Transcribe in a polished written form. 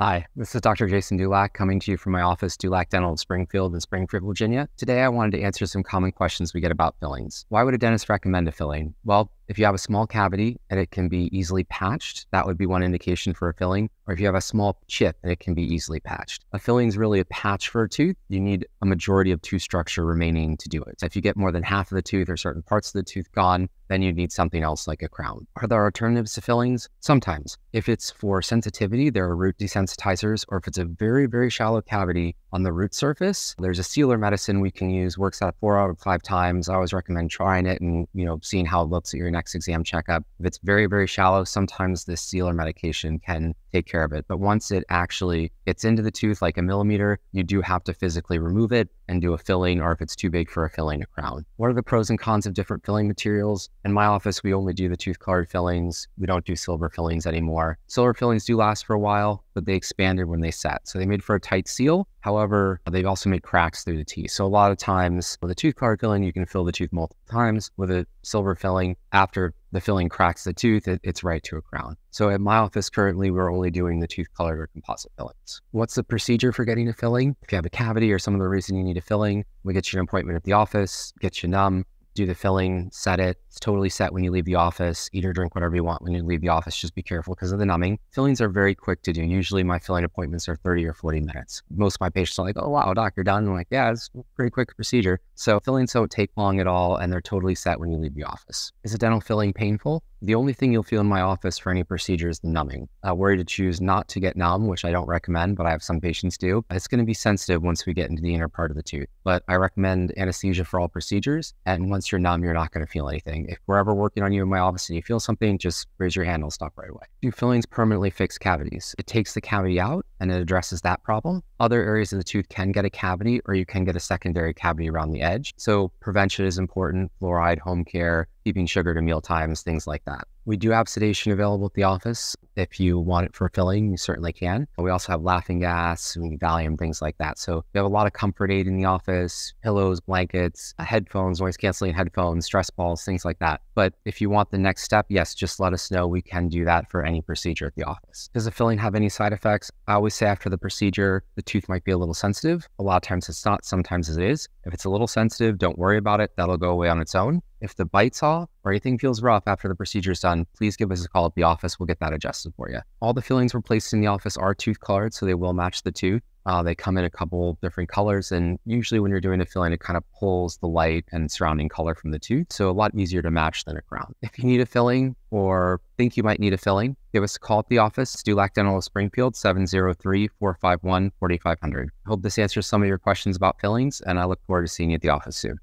Hi, this is Dr. Jason Dulac coming to you from my office, Dulac Dental in Springfield, Virginia. Today, I wanted to answer some common questions we get about fillings. Why would a dentist recommend a filling? Well, if you have a small cavity and it can be easily patched, that would be one indication for a filling. Or if you have a small chip and it can be easily patched. A filling is really a patch for a tooth. You need a majority of tooth structure remaining to do it. So if you get more than half of the tooth or certain parts of the tooth gone, then you need something else like a crown. Are there alternatives to fillings? Sometimes. If it's for sensitivity, there are root desensitizers, or if it's a very, very shallow cavity on the root surface, there's a sealer medicine we can use, works out 4 out of 5 times. I always recommend trying it and, seeing how it looks at your next exam checkup. If it's very, very shallow, sometimes this sealer medication can take care of it. But once it actually gets into the tooth, like a millimeter, you do have to physically remove it and do a filling, or if it's too big for a filling, a crown. What are the pros and cons of different filling materials? In my office, we only do the tooth-colored fillings. We don't do silver fillings anymore. Silver fillings do last for a while, but they expanded when they set. So they made for a tight seal. However, they've also made cracks through the teeth. So a lot of times with a tooth-colored filling, you can fill the tooth multiple times. With a silver filling, after the filling cracks the tooth, it's right to a crown. So at my office currently, we're only doing the tooth-colored or composite fillings. What's the procedure for getting a filling? If you have a cavity or some other reason you need a filling, we get you an appointment at the office, get you numb, do the filling, set it. It's totally set when you leave the office. Eat or drink whatever you want when you leave the office. Just be careful because of the numbing. Fillings are very quick to do. Usually my filling appointments are 30 or 40 minutes. Most of my patients are like, oh, wow, doc, you're done. I'm like, yeah, it's a pretty quick procedure. So fillings don't take long at all, and they're totally set when you leave the office. Is a dental filling painful? The only thing you'll feel in my office for any procedure is the numbing. Were you to choose not to get numb, which I don't recommend, but I have some patients do, it's going to be sensitive once we get into the inner part of the tooth. But I recommend anesthesia for all procedures. And once you're numb, you're not going to feel anything. If we're ever working on you in my office and you feel something, just raise your hand. I'll stop right away. Do fillings permanently fix cavities? It takes the cavity out and it addresses that problem. Other areas of the tooth can get a cavity, or you can get a secondary cavity around the edge. So prevention is important. Fluoride, home care, keeping sugar to meal times, things like that. We do have sedation available at the office. If you want it for a filling, you certainly can. We also have laughing gas, Valium, things like that. So we have a lot of comfort aid in the office, pillows, blankets, headphones, noise canceling headphones, stress balls, things like that. But if you want the next step, yes, just let us know. We can do that for any procedure at the office. Does the filling have any side effects? I always say after the procedure, the tooth might be a little sensitive. A lot of times it's not, sometimes it is. If it's a little sensitive, don't worry about it. That'll go away on its own. If the bite's off or anything feels rough after the procedure is done, please give us a call at the office. We'll get that adjusted for you. All the fillings we're placed in the office are tooth colored, so they will match the tooth. They come in a couple different colors, and usually when you're doing a filling, it kind of pulls the light and surrounding color from the tooth, so a lot easier to match than a crown. If you need a filling or think you might need a filling, give us a call at the office. It's Dulac Dental of Springfield, 703-451-4500. I hope this answers some of your questions about fillings, and I look forward to seeing you at the office soon.